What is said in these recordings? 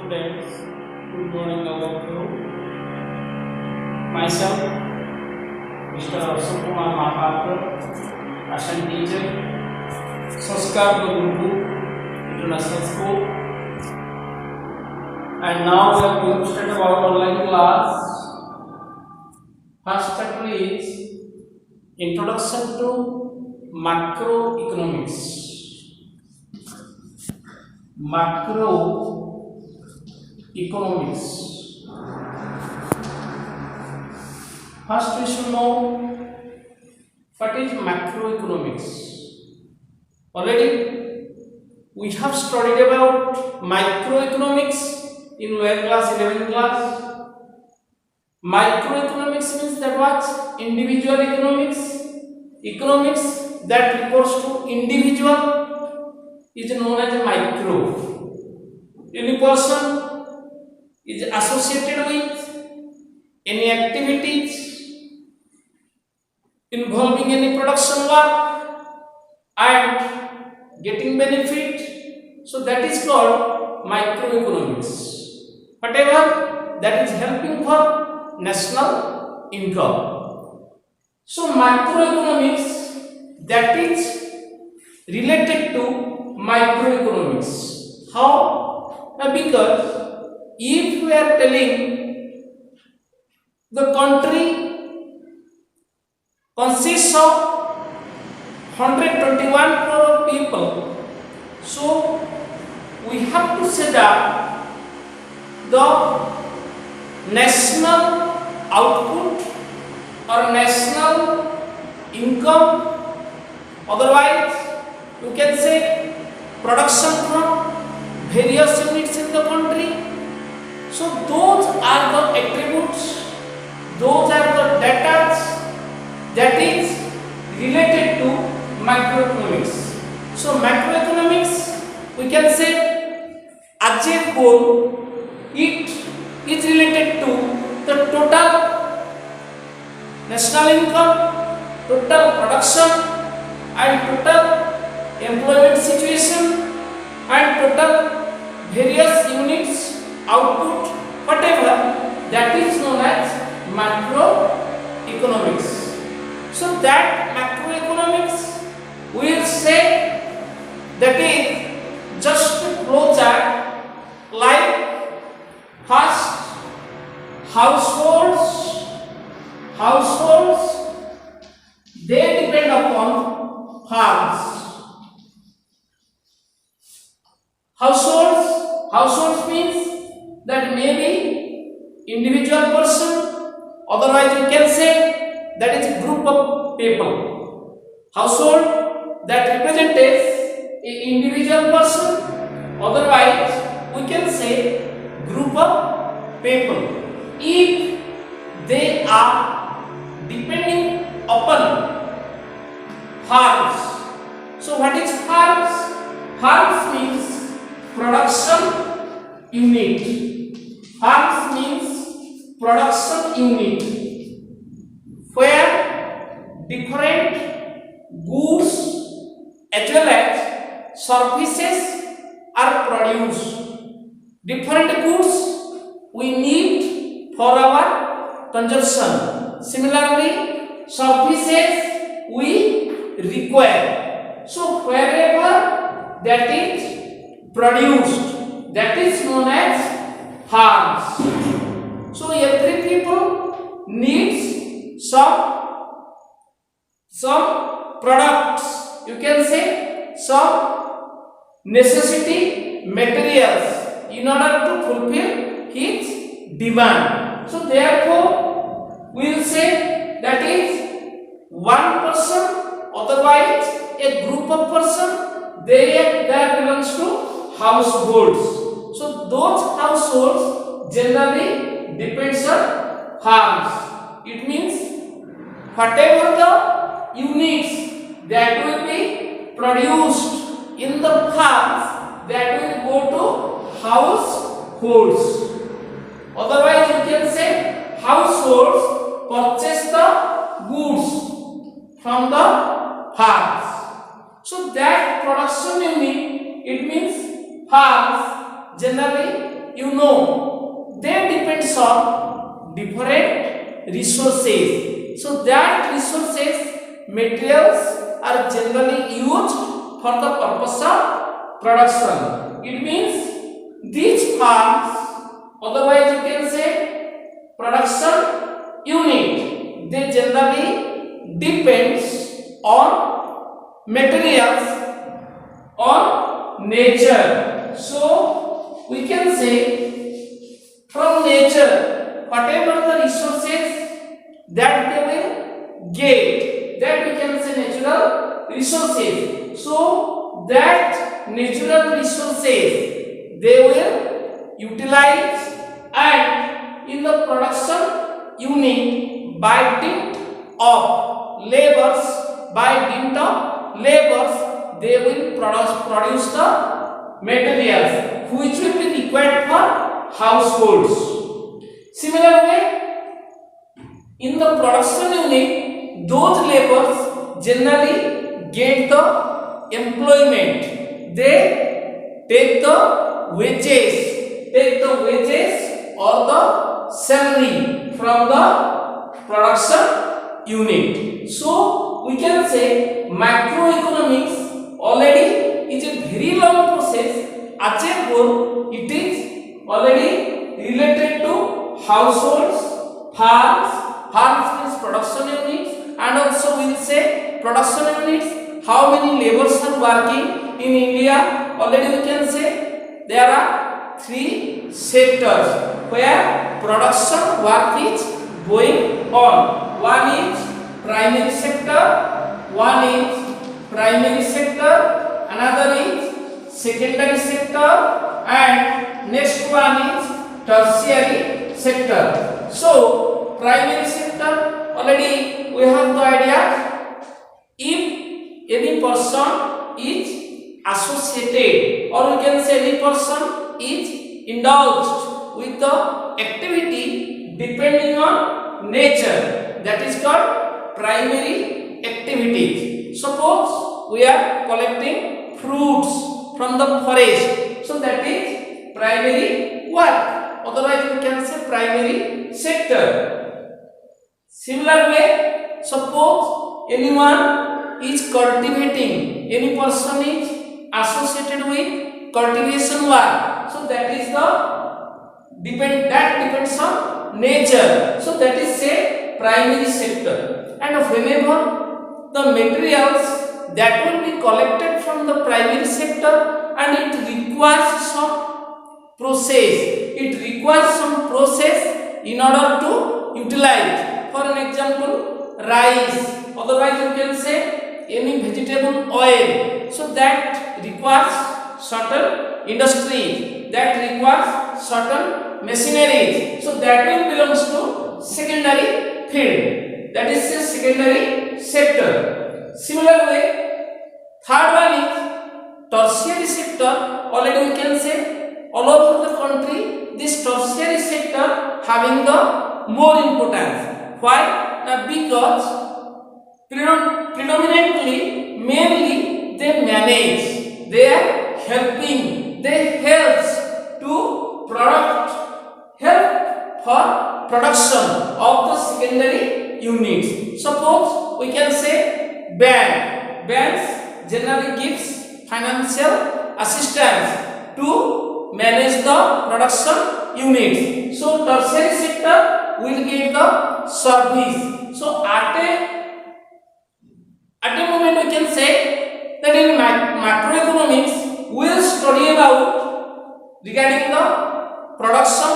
students, good morning all of you. Myself, Mr. Ashok Kumar Mahapatra, Ashan teacher, Sanskar Guru, International School. And now we are going to start our online class. First chapter is Introduction to Macroeconomics. Macroeconomics. First we should know what is macroeconomics. Already we have studied about microeconomics in lower class, 11th class. Microeconomics means that what? Individual economics. Economics that refers to individual is known as micro. Any person is associated with any activities involving any production work and getting benefit, so that is called microeconomics. Whatever that is helping for national income. So macroeconomics that is related to microeconomics. How? Because if we are telling the country consists of 121 crore people, so we have to say that the national output or national income, otherwise you can say production from various units in the country. So those are the attributes, those are the data that is related to macroeconomics. So macroeconomics, we can say as a whole, it is related to the total national income, total production and total employment situation and total various units output, whatever, that is known as macroeconomics. So that macroeconomics will say that is just a flow chart, like first households they depend upon farms. Households means that maybe individual person, otherwise you can say that is a group of people. Household that represents an individual person, otherwise we can say group of people. If they are depending upon farms. So what is farms? Farms means production unit. Farms means production unit where different goods as well as services are produced. Different goods we need for our consumption. Similarly, services we require. So wherever that is produced, that is known as farms. So every people needs some products, you can say some necessity materials in order to fulfill his demand. So therefore we will say that is one person, otherwise a group of person, that belongs to households. So those households generally depends on farms. It means whatever the units that will be produced in the farms, that will go to households. Otherwise you can say households purchase the goods from the farms. So that production unit, it means farms generally you know, they depends on different resources. So that resources, materials are generally used for the purpose of production. It means these farms, otherwise you can say production unit, they generally depends on materials, on nature. So we can say from nature whatever the resources that they will get, that we can say natural resources. So that natural resources they will utilize, and in the production unit by dint of labors, they will produce the materials which will be required for households. Similar way, in the production unit, those laborers generally get the employment. They take the wages or the salary from the production unit. So we can say macroeconomics already is a very long process. As a whole, it is already related to households, farms means production units, and also we'll say production units, how many laborers are working in India. Already we can say there are 3 sectors where production work is going on. One is primary sector, another is secondary sector, and next one is tertiary sector. So primary sector, already we have the idea, if any person is associated, or we can say any person is indulged with the activity depending on nature, that is called primary activity. Suppose we are collecting fruits from the forest, so that is primary work, otherwise we can say primary sector. Similar way, suppose anyone is cultivating, any person is associated with cultivation work, so that is depends on nature, so that is say primary sector. And whenever the materials that will be collected from the primary sector and it requires some process, in order to utilize, for an example rice, otherwise you can say any vegetable oil, so that requires certain industry, that requires certain machineries, so that will belongs to secondary field, that is a secondary sector. Similar way, third one is tertiary sector. Already we can say all over the country this tertiary sector having the more importance. Why? Because predominantly, mainly they manage, they are helping, they help for production of the secondary units. Suppose we can say banks generally gives financial assistance to manage the production units. So tertiary sector will give the service. So at a moment we can say that in macroeconomics we will study about regarding the production,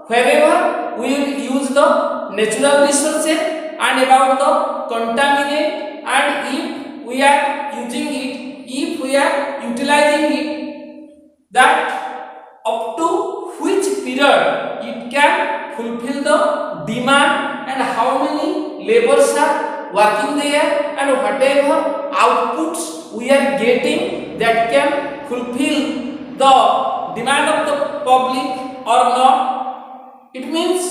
wherever we will use the natural resources, and about the contaminant, and if we are using it, if we are utilizing it, that up to which period it can fulfill the demand, and how many laborers are working there, and whatever outputs we are getting that can fulfill the demand of the public or not. It means,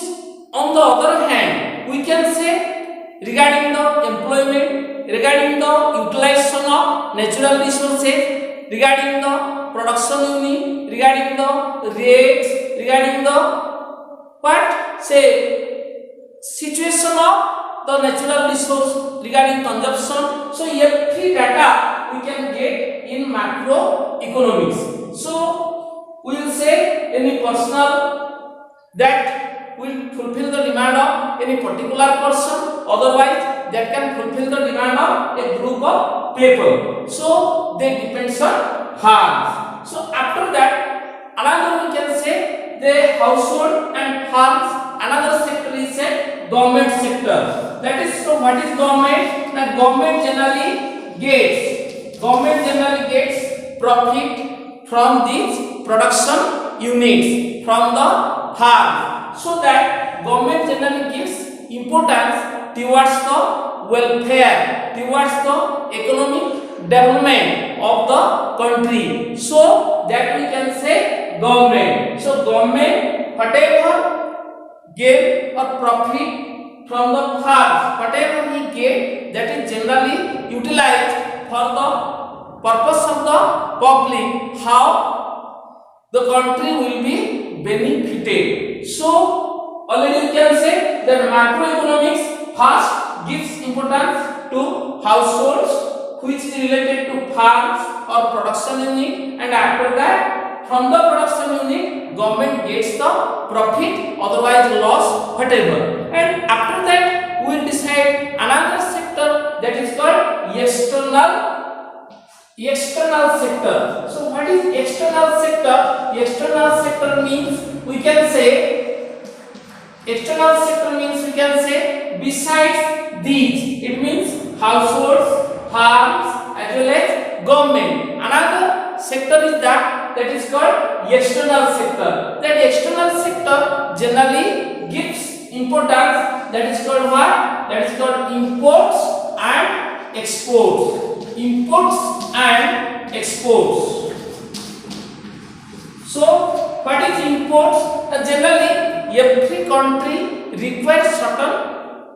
on the other hand, we can say regarding the employment, regarding the utilization of natural resources, regarding the production unit, regarding the rates, regarding the what say situation of the natural resource regarding consumption. So every data we can get in macroeconomics. So we will say any personal that will fulfill the demand of any particular person, otherwise that can fulfill the demand of a group of people. So they depends on farms. So after that, another we can say the household and farms. Another sector is a government sector. That is, so what is government? That government generally gets profit from these production units from the farm. So that government generally gives importance towards the welfare, towards the economic development of the country. So that we can say government. So government, whatever gain or profit from the farms, whatever he get, that is generally utilized for the purpose of the public, how the country will be benefited. So already you can say that macroeconomics first gives importance to households, which is related to farms or production unit, and after that from the production unit government gets the profit, otherwise loss, whatever. And after that we will decide another sector, that is called external sector. So what is external sector? External sector means we can say besides these, it means households, farms as well as government. Another sector is that is called external sector. That external sector generally gives importance, that is called what? That is called imports and exports. Imports and exports. So what is imports? Generally every country requires certain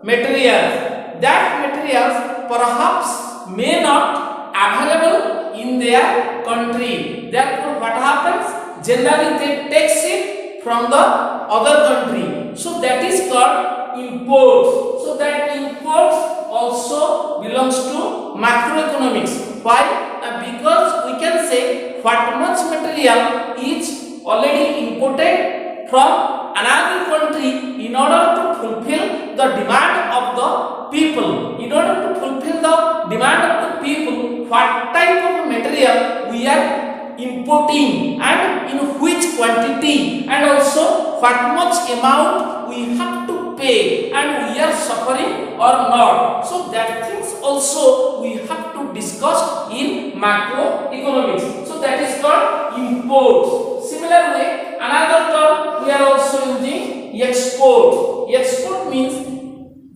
materials. That materials perhaps may not available in their country. Therefore what happens? Generally they takes it from the other country. So that is called imports. So that imports also belongs to macroeconomics. Why? Because we can say what much material is already imported from another country in order to fulfill the demand of the people. In order to fulfill the demand of the people, what type of material we are importing and in which quantity, and also what much amount we have to pay and we are suffering or not. So that things also we have to discuss in macroeconomics. So that is called imports. Similarly, another term we are also using export. Export means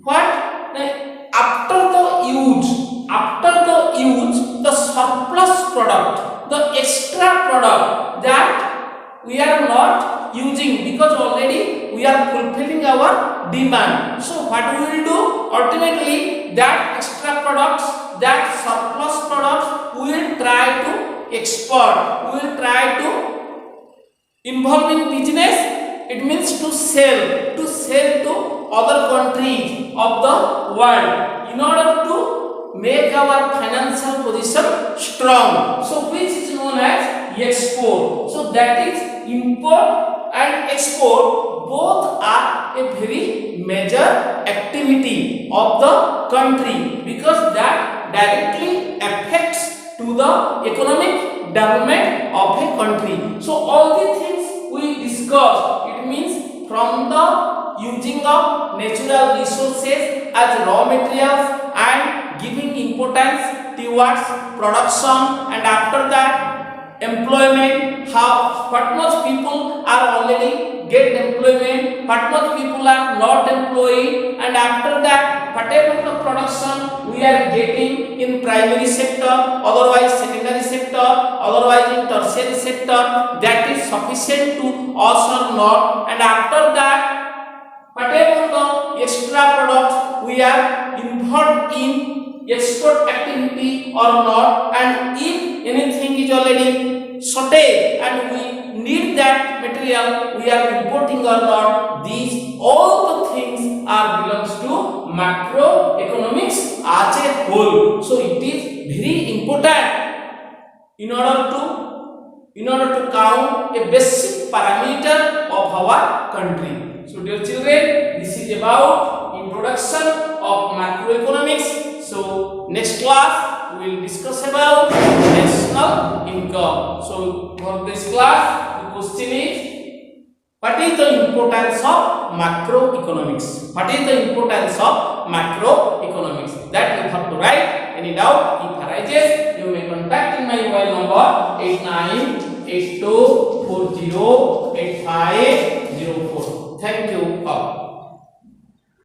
what? After the use, the surplus product, the extra product that we are not using because already we are fulfilling our demand. So what we will do? Ultimately, that extra products, that surplus products, we will try to export. We will try to involve in business. It means to sell to other countries of the world in order to make our financial position strong. So which is known as export. So that is import and export, both are a very major activity of the country because that directly affects to the economic development of a country. So all the things we discussed, it means from the using of natural resources as raw materials and giving importance towards production, and after that employment, how what much people are already get employment, what much people are not employed, and after that whatever the production we are getting in primary sector, otherwise secondary sector, otherwise in tertiary sector, that is sufficient to us or not, and after that whatever the extra products we are involved in export activity or not, and if anything is already shortage and we need that material, we are importing or not, these all the things are belongs to macroeconomics as a whole. So it is very important in order to count a basic parameter of our country. So dear children, this is about introduction of macroeconomics. So next class we will discuss about national income. So for this class the question is, what is the importance of macroeconomics? What is the importance of macroeconomics? That you have to write. Any doubt if arises, you may contact in my mobile number 8982408504. Thank you all.